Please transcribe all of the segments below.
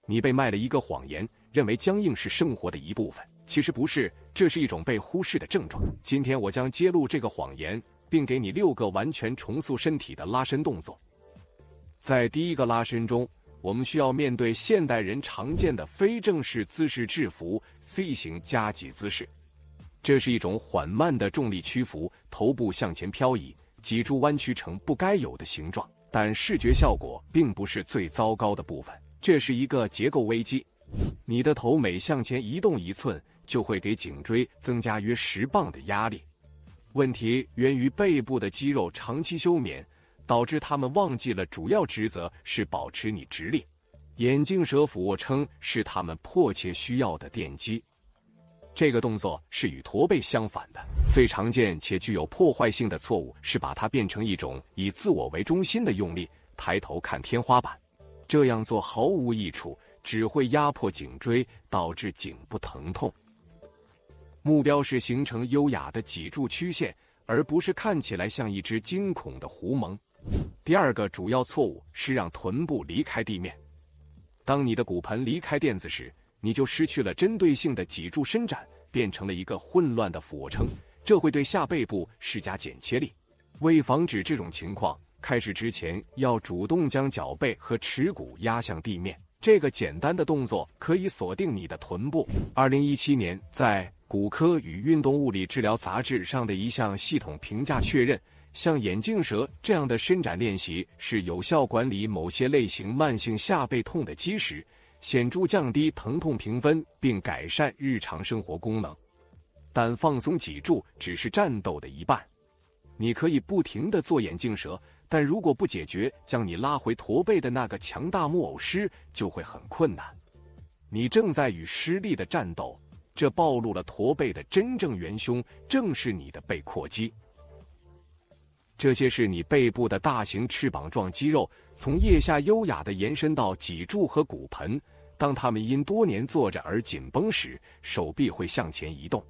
你被卖了一个谎言，认为僵硬是生活的一部分，其实不是，这是一种被忽视的症状。今天我将揭露这个谎言，并给你6个完全重塑身体的拉伸动作。在第一个拉伸中，我们需要面对现代人常见的非正式姿势制服 C 型夹脊姿势。这是一种缓慢的重力屈服，头部向前漂移，脊柱弯曲成不该有的形状，但视觉效果并不是最糟糕的部分。这是一个结构危机，你的头每向前移动1寸，就会给颈椎增加约10磅的压力。问题源于背部的肌肉长期休眠，导致他们忘记了主要职责是保持你直立。眼镜蛇俯卧撑是他们迫切需要的电击。这个动作是与驼背相反的，最常见且具有破坏性的错误是把它变成一种以自我为中心的用力，抬头看天花板。这样做毫无益处，只会压迫颈椎，导致颈部疼痛。目标是形成优雅的脊柱曲线，而不是看起来像一只惊恐的狐獴。第二个主要错误是让臀部离开地面。当你的骨盆离开垫子时，你就失去了针对性的脊柱伸展，变成了一个混乱的俯卧撑，这会对下背部施加剪切力。为防止这种情况，开始之前要主动将脚背和耻骨压向地面。这个简单的动作可以锁定你的臀部。2017年在《骨科与运动物理治疗杂志》上的一项系统评价确认，像眼镜蛇这样的伸展练习是有效管理某些类型慢性下背痛的基石，显著降低疼痛评分并改善日常生活功能。但放松脊柱只是战斗的一半。你可以不停地做眼镜蛇，但如果不解决将你拉回驼背的那个强大木偶师，就会很困难。你正在与施力的战斗，这暴露了驼背的真正元凶，正是你的背阔肌。这些是你背部的大型翅膀状肌肉，从腋下优雅地延伸到脊柱和骨盆。当它们因多年坐着而紧绷时，手臂会向前移动，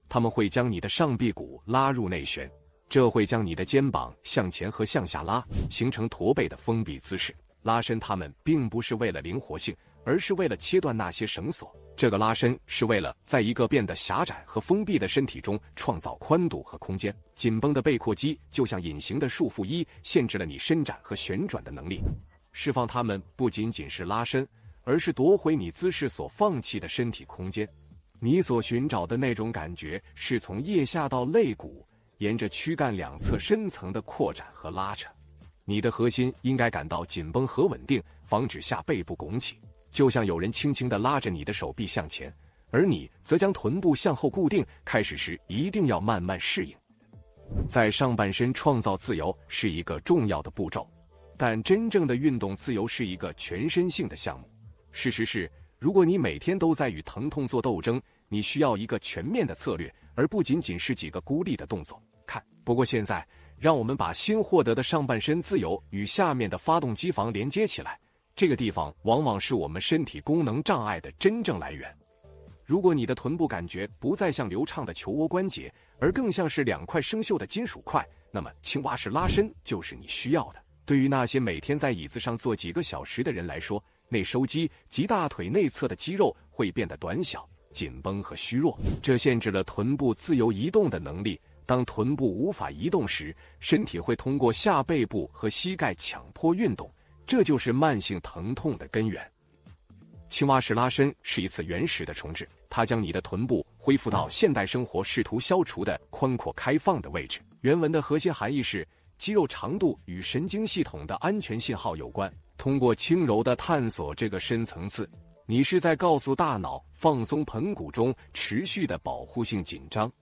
它们会将你的上臂骨拉入内旋，这会将你的肩膀向前和向下拉，形成驼背的封闭姿势。拉伸它们并不是为了灵活性，而是为了切断那些绳索。这个拉伸是为了在一个变得狭窄和封闭的身体中创造宽度和空间。紧绷的背阔肌就像隐形的束缚衣，限制了你伸展和旋转的能力。释放它们不仅仅是拉伸，而是夺回你姿势所放弃的身体空间。你所寻找的那种感觉是从腋下到肋骨，沿着躯干两侧深层的扩展和拉扯。你的核心应该感到紧绷和稳定，防止下背部拱起，就像有人轻轻地拉着你的手臂向前，而你则将臀部向后固定。开始时一定要慢慢适应。在上半身创造自由是一个重要的步骤，但真正的运动自由是一个全身性的项目。事实是，如果你每天都在与疼痛做斗争，你需要一个全面的策略，而不仅仅是几个孤立的动作。不过现在，让我们把新获得的上半身自由与下面的发动机房连接起来。这个地方往往是我们身体功能障碍的真正来源。如果你的臀部感觉不再像流畅的球窝关节，而更像是2块生锈的金属块，那么青蛙式拉伸就是你需要的。对于那些每天在椅子上坐几个小时的人来说，内收肌及大腿内侧的肌肉会变得短小、紧绷和虚弱，这限制了臀部自由移动的能力。当臀部无法移动时，身体会通过下背部和膝盖强迫运动，这就是慢性疼痛的根源。青蛙式拉伸是一次原始的重置，它将你的臀部恢复到现代生活试图消除的宽阔开放的位置。原文的核心含义是，肌肉长度与神经系统的安全信号有关。通过轻柔地探索这个深层次，你是在告诉大脑放松盆骨中持续的保护性紧张。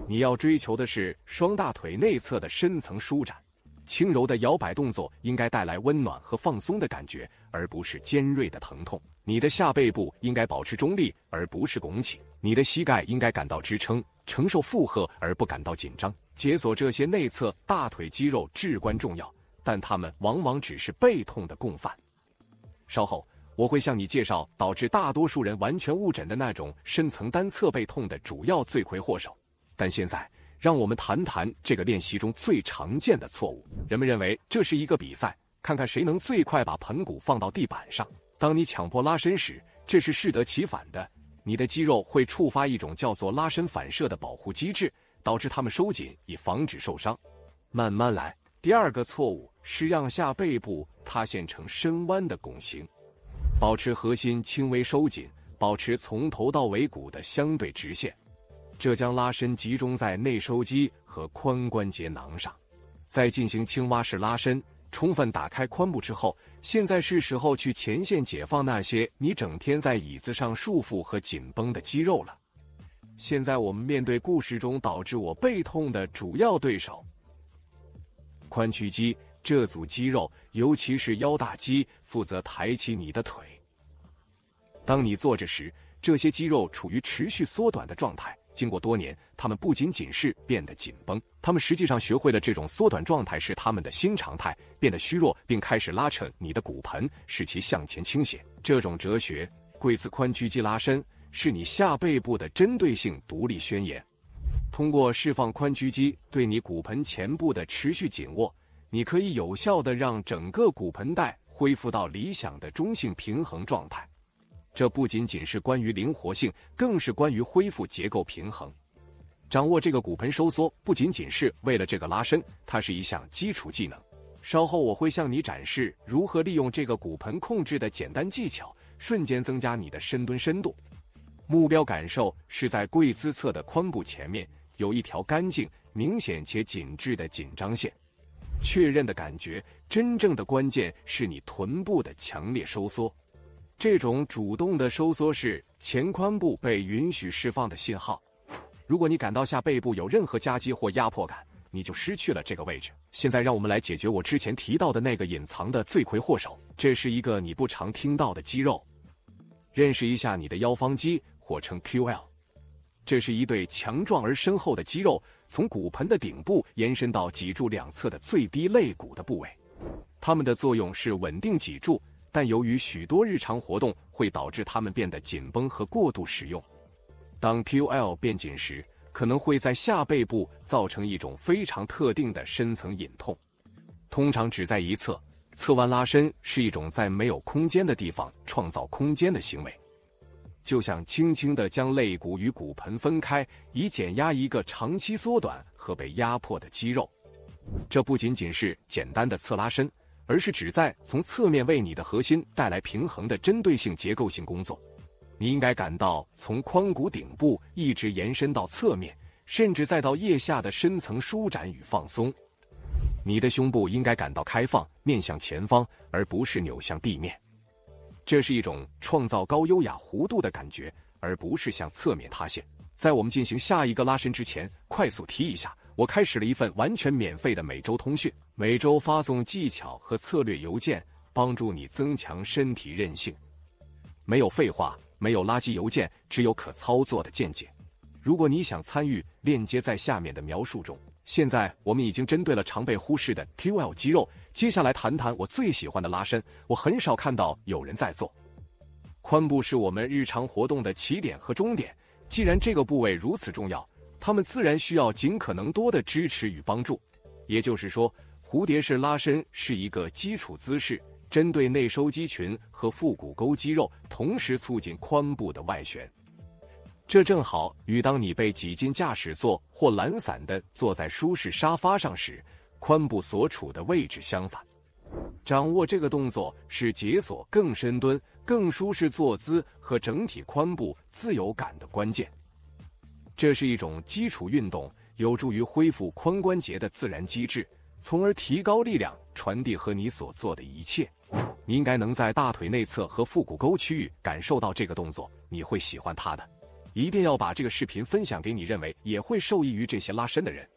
你要追求的是双大腿内侧的深层舒展。轻柔的摇摆动作应该带来温暖和放松的感觉，而不是尖锐的疼痛。你的下背部应该保持中立，而不是拱起。你的膝盖应该感到支撑，承受负荷，而不感到紧张。解锁这些内侧大腿肌肉至关重要，但它们往往只是背痛的共犯。稍后我会向你介绍导致大多数人完全误诊的那种深层单侧背痛的主要罪魁祸首。但现在让我们谈谈这个练习中最常见的错误。人们认为这是一个比赛，看看谁能最快把盆骨放到地板上。当你强迫拉伸时，这是适得其反的，你的肌肉会触发一种叫做拉伸反射的保护机制，导致它们收紧，以防止受伤。慢慢来。第二个错误是让下背部塌陷成深弯的拱形，保持核心轻微收紧，保持从头到尾骨的相对直线，这将拉伸集中在内收肌和髋关节囊上。在进行青蛙式拉伸，充分打开髋部之后，现在是时候去前线解放那些你整天在椅子上束缚和紧绷的肌肉了。现在我们面对故事中导致我背痛的主要对手——髋屈肌。这组肌肉，尤其是腰大肌，负责抬起你的腿。当你坐着时，这些肌肉处于持续缩短的状态。经过多年，它们不仅仅是变得紧绷，它们实际上学会了这种缩短状态是它们的新常态，变得虚弱，并开始拉扯你的骨盆，使其向前倾斜。这种哲学，贵兹髋屈肌拉伸，是你下背部的针对性独立宣言。通过释放髋屈肌对你骨盆前部的持续紧握，你可以有效地让整个骨盆带恢复到理想的中性平衡状态。这不仅仅是关于灵活性，更是关于恢复结构平衡。掌握这个骨盆收缩不仅仅是为了这个拉伸，它是一项基础技能。稍后我会向你展示如何利用这个骨盆控制的简单技巧，瞬间增加你的深蹲深度。目标感受是在跪姿侧的髋部前面有一条干净、明显且紧致的紧张线。确认的感觉，真正的关键是你臀部的强烈收缩。这种主动的收缩是前髋部被允许释放的信号。如果你感到下背部有任何夹击或压迫感，你就失去了这个位置。现在让我们来解决我之前提到的那个隐藏的罪魁祸首，这是一个你不常听到的肌肉。认识一下你的腰方肌，或称 QL。这是一对强壮而深厚的肌肉，从骨盆的顶部延伸到脊柱两侧的最低肋骨的部位。它们的作用是稳定脊柱，但由于许多日常活动会导致它们变得紧绷和过度使用。当 QL 变紧时，可能会在下背部造成一种非常特定的深层隐痛，通常只在一侧。侧弯拉伸是一种在没有空间的地方创造空间的行为，就像轻轻地将肋骨与骨盆分开，以减压一个长期缩短和被压迫的肌肉。这不仅仅是简单的侧拉伸，而是旨在从侧面为你的核心带来平衡的针对性结构性工作。你应该感到从髋骨顶部一直延伸到侧面，甚至再到腋下的深层舒展与放松。你的胸部应该感到开放，面向前方，而不是扭向地面。这是一种创造高优雅弧度的感觉，而不是向侧面塌陷。在我们进行下一个拉伸之前，快速提一下，我开始了一份完全免费的每周通讯，每周发送技巧和策略邮件，帮助你增强身体韧性。没有废话，没有垃圾邮件，只有可操作的见解。如果你想参与，链接在下面的描述中。现在我们已经针对了常被忽视的 QL 肌肉，接下来谈谈我最喜欢的拉伸，我很少看到有人在做。髋部是我们日常活动的起点和终点，既然这个部位如此重要，它们自然需要尽可能多的支持与帮助。也就是说，蝴蝶式拉伸是一个基础姿势，针对内收肌群和腹股沟肌肉，同时促进髋部的外旋。这正好与当你被挤进驾驶座或懒散地坐在舒适沙发上时，髋部所处的位置相反。掌握这个动作是解锁更深蹲、更舒适坐姿和整体髋部自由感的关键。这是一种基础运动，有助于恢复髋关节的自然机制，从而提高力量传递和你所做的一切。你应该能在大腿内侧和腹股沟区域感受到这个动作，你会喜欢它的。一定要把这个视频分享给你认为也会受益于这些拉伸的人。